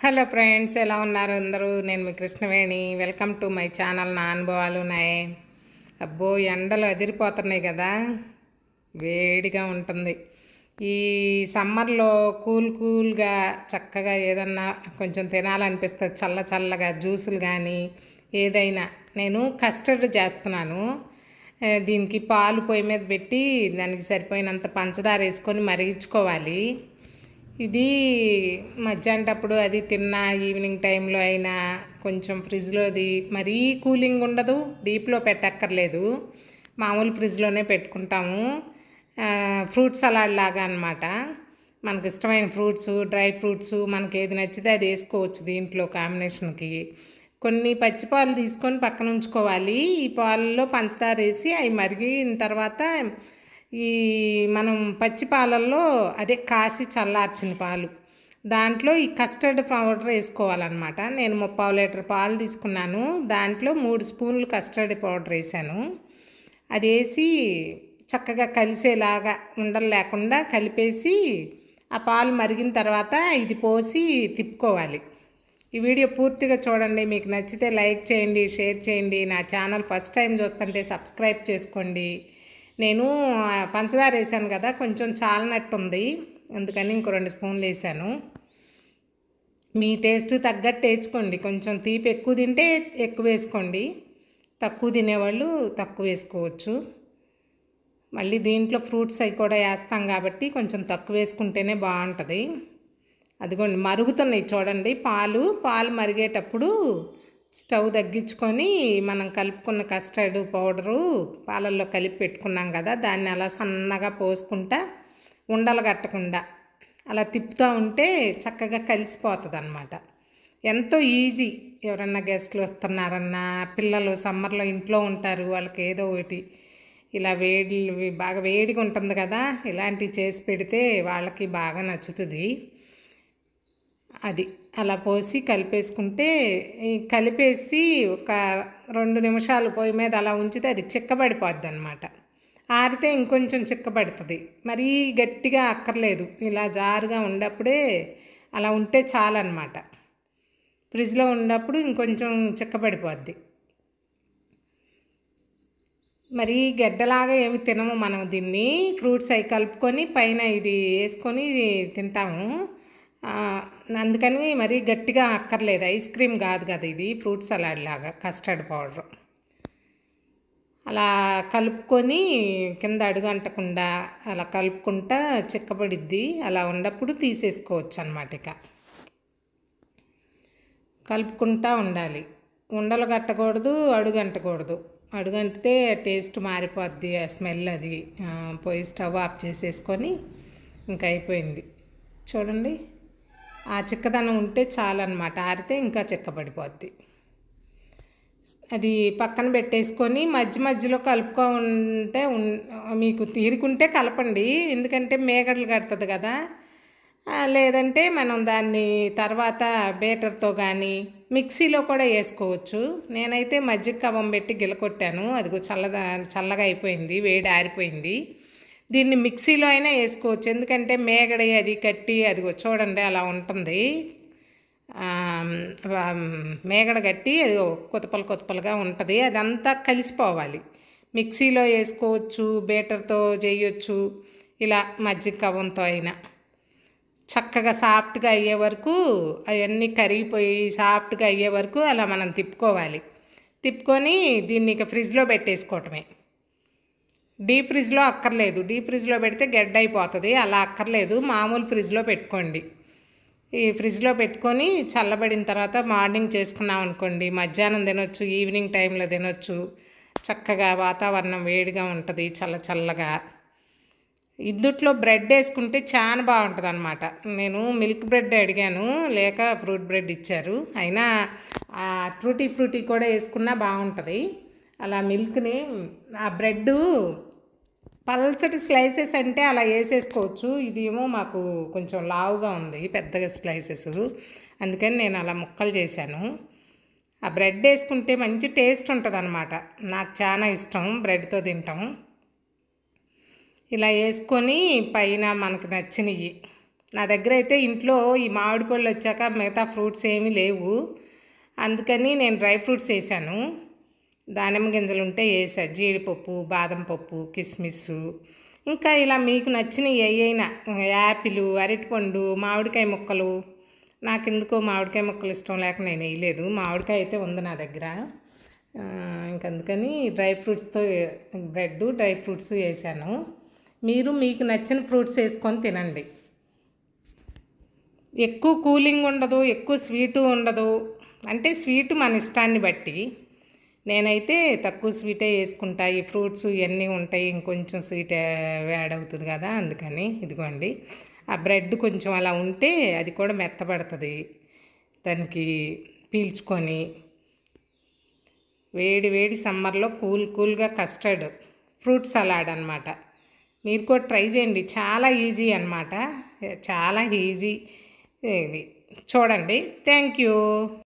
Hello friends, ఎలా ఉన్నారు అందరూ? నేను మీ Krishnaveni. Welcome to my channel. నా అనుభవాలు ఉన్నాయి. అబ్బో, ఎండలు అదిరిపోతున్నాయి కదా, వేడిగా ఉంటుంది. ఈ సమ్మర్లో కూల్గా చక్కగా ఏదన్నా కొంచెం తినాలనిపిస్తుంది, చల్లగా జ్యూసులు కానీ ఏదైనా. నేను కస్టర్డ్ చేస్తున్నాను. దీనికి పాలు పొయ్యి మీద పెట్టి దానికి సరిపోయినంత పంచదార వేసుకొని మరిగించుకోవాలి. ఇది మధ్యాహ్నటప్పుడు అది తిన్నా, ఈవినింగ్ టైంలో అయినా కొంచెం ఫ్రిడ్జ్లోది మరీ కూలింగ్ ఉండదు, డీప్లో పెట్టక్కర్లేదు, మామూలు ఫ్రిడ్జ్లోనే పెట్టుకుంటాము. ఫ్రూట్ సలాడ్ లాగా అనమాట. మనకు ఇష్టమైన ఫ్రూట్స్, డ్రై ఫ్రూట్స్, మనకి ఏది నచ్చితే అది వేసుకోవచ్చు దీంట్లో కాంబినేషన్కి. కొన్ని పచ్చిపాలు తీసుకొని పక్కన ఉంచుకోవాలి. ఈ పాలలో పంచదార వేసి అవి మరిగిన తర్వాత ఈ మనం పచ్చి పాలల్లో అదే కాసి చల్లార్చిన పాలు, దాంట్లో ఈ కస్టర్డ్ పౌడర్ వేసుకోవాలన్నమాట. నేను 30 లీటర్ పాలు తీసుకున్నాను, దాంట్లో 3 స్పూన్లు కస్టర్డ్ పౌడర్ వేసాను. అది వేసి చక్కగా కలిసేలాగా ఉండలు లేకుండా కలిపేసి ఆ పాలు మరిగిన తర్వాత ఇది పోసి తిప్పుకోవాలి. ఈ వీడియో పూర్తిగా చూడండి. మీకు నచ్చితే లైక్ చేయండి, షేర్ చేయండి. నా ఛానల్ ఫస్ట్ టైం చూస్తుంటే సబ్స్క్రైబ్ చేసుకోండి. నేను పంచదార వేసాను కదా, కొంచెం చాలనట్టుంది, అందుకని ఇంకో 2 స్పూన్లు వేసాను. మీ టేస్ట్ తగ్గట్టు వేసుకోండి. కొంచెం తీపి ఎక్కువ తింటే ఎక్కువ వేసుకోండి, తక్కువ తినేవాళ్ళు తక్కువ వేసుకోవచ్చు. మళ్ళీ దీంట్లో ఫ్రూట్స్ అవి కూడా వేస్తాం కాబట్టి కొంచెం తక్కువ వేసుకుంటేనే బాగుంటుంది. అదిగోండి మరుగుతున్నాయి చూడండి. పాలు మరిగేటప్పుడు స్టవ్ తగ్గించుకొని మనం కలుపుకున్న కస్టర్డ్ పౌడరు పాలల్లో కలిపి పెట్టుకున్నాం కదా, దాన్ని అలా సన్నగా పోసుకుంటా ఉండలు కట్టకుండా అలా తిప్పుతూ ఉంటే చక్కగా కలిసిపోతుంది అన్నమాట. ఎంతో ఈజీ. ఎవరన్నా గెస్ట్లు వస్తున్నారన్నా, పిల్లలు సమ్మర్లో ఇంట్లో ఉంటారు, వాళ్ళకి ఏదో ఒకటి ఇలా బాగా వేడిగా ఉంటుంది కదా, ఇలాంటివి చేసి పెడితే వాళ్ళకి బాగా నచ్చుతుంది. అది అలా పోసి కలిపేసుకుంటే, కలిపేసి ఒక 2 నిమిషాలు పొయ్యి మీద అలా ఉంచితే అది చిక్కబడిపోద్ది అనమాట. ఆరితే ఇంకొంచెం చిక్కబడుతుంది, మరీ గట్టిగా అక్కర్లేదు, ఇలా జారుగా ఉన్నప్పుడే అలా ఉంటే చాలన్నమాట. ఫ్రిడ్జ్లో ఉన్నప్పుడు ఇంకొంచెం చిక్కబడిపోద్ది. మరి గడ్డలాగా ఏమి తినము మనం దీన్ని. ఫ్రూట్స్ అవి కలుపుకొని పైన ఇది వేసుకొని తింటాము, అందుకని మరీ గట్టిగా అక్కర్లేదు. ఐస్ క్రీమ్ కాదు కదా ఇది, ఫ్రూట్ సలాడ్ లాగా కస్టర్డ్ పౌడర్. అలా కలుపుకొని కింద అడుగంటకుండా అలా కలుపుకుంటా చిక్కబడిద్ది. అలా ఉన్నప్పుడు తీసేసుకోవచ్చు అన్నమాట. ఇక కలుపుకుంటా ఉండాలి, ఉండలు కట్టకూడదు, అడుగంటకూడదు. అడుగంటితే టేస్ట్ మారిపోద్ది, ఆ స్మెల్ అది. పోయి స్టవ్ ఆఫ్ చేసేసుకొని ఇంకా అయిపోయింది. చూడండి, ఆ చిక్కదనం ఉంటే చాలన్నమాట. ఆరితే ఇంకా చిక్కబడిపోద్ది. అది పక్కన పెట్టేసుకొని మధ్యలో కలుపుకుంటే మీకు తీరుకుంటే కలపండి, ఎందుకంటే మేగడలు కడుతుంది కదా. లేదంటే మనం దాన్ని తర్వాత బేటర్తో కానీ మిక్సీలో కూడా వేసుకోవచ్చు. నేనైతే మజ్జిగ కవ్వం పెట్టి గిలకొట్టాను, అదిగో చల్లగా అయిపోయింది, వేడి ఆరిపోయింది. దీన్ని మిక్సీలో అయినా వేసుకోవచ్చు, ఎందుకంటే మేగడ అది కట్టి అదిగో చూడండి అలా ఉంటుంది. మేగడ కట్టి అది కొత్తపలుగా ఉంటుంది, అదంతా కలిసిపోవాలి. మిక్సీలో వేసుకోవచ్చు, బేటర్తో చేయొచ్చు, ఇలా మజ్జిగ కవ్వంతో అయినా. చక్కగా సాఫ్ట్గా అయ్యే వరకు, అవన్నీ కరిగిపోయి సాఫ్ట్గా అయ్యే వరకు అలా మనం తిప్పుకోవాలి. తిప్పుకొని దీన్ని ఇక ఫ్రిడ్జ్లో పెట్టేసుకోవటమే. డీప్ ఫ్రిడ్జ్లో అక్కర్లేదు, డీప్ ఫ్రిడ్జ్లో పెడితే గడ్డ అయిపోతుంది, అలా అక్కర్లేదు, మామూలు ఫ్రిడ్జ్లో పెట్టుకోండి. ఈ ఫ్రిడ్జ్లో పెట్టుకొని చల్లబడిన తర్వాత మార్నింగ్ చేసుకున్నాం అనుకోండి, మధ్యాహ్నం తినొచ్చు, ఈవినింగ్ టైంలో తినొచ్చు. చక్కగా వాతావరణం వేడిగా ఉంటుంది, చల్లగా. ఇద్దుట్లో బ్రెడ్ వేసుకుంటే చాలా బాగుంటుంది అనమాట. నేను మిల్క్ బ్రెడ్ అడిగాను, లేక ఫ్రూట్ బ్రెడ్ ఇచ్చారు. అయినా ఫ్రూటీ కూడా వేసుకున్నా బాగుంటుంది. అలా మిల్క్ని, ఆ బ్రెడ్ పల్చటి స్లైసెస్ అంటే అలా వేసేసుకోవచ్చు. ఇదేమో మాకు కొంచెం లావుగా ఉంది, పెద్దగా స్లైసెస్, అందుకని నేను అలా ముక్కలు చేశాను. ఆ బ్రెడ్ వేసుకుంటే మంచి టేస్ట్ ఉంటుంది అనమాట. నాకు చాలా ఇష్టం బ్రెడ్తో తింటాం. ఇలా వేసుకొని పైన మనకు నచ్చినవి నా దగ్గర అయితే ఇంట్లో ఈ మామిడి పళ్ళు వచ్చాక మిగతా ఫ్రూట్స్ ఏమీ లేవు. అందుకని నేను డ్రై ఫ్రూట్స్ వేసాను. దానిమ్మ గింజలు ఉంటే వేసా, జీడిపప్పు, బాదం పప్పు, కిస్మిస్, ఇంకా ఇలా మీకు నచ్చినవి ఏవైనా, యాపిల్, అరటిపండు, మామిడికాయ ముక్కలు. నాకు ఎందుకో మామిడికాయ ముక్కలు ఇష్టం లేక నేను వేయలేదు. మామిడికాయ అయితే ఉంది నా దగ్గర. ఇంకందుకని డ్రై ఫ్రూట్స్తో బ్రెడ్, డ్రై ఫ్రూట్స్ వేసాను. మీరు మీకు నచ్చిన ఫ్రూట్స్ వేసుకొని తినండి. ఎక్కువ కూలింగ్ ఉండదు, ఎక్కువ స్వీటు ఉండదు. అంటే స్వీటు మన ఇష్టాన్ని బట్టి. నేనైతే తక్కువ స్వీటే వేసుకుంటా. ఈ ఫ్రూట్స్ ఇవన్నీ ఉంటాయి, ఇంకొంచెం స్వీట్ యాడ్ అవుతుంది కదా, అందుకని. ఇదిగోండి, ఆ బ్రెడ్ కొంచెం అలా ఉంటే అది కూడా మెత్తపడుతుంది దానికి పీల్చుకొని. వేడి వేడి సమ్మర్లో కూల్గా కస్టర్డ్ ఫ్రూట్ సలాడ్ అనమాట. మీరు కూడా ట్రై చేయండి, చాలా ఈజీ అనమాట, చాలా ఈజీ ఇది. చూడండి. Thank you.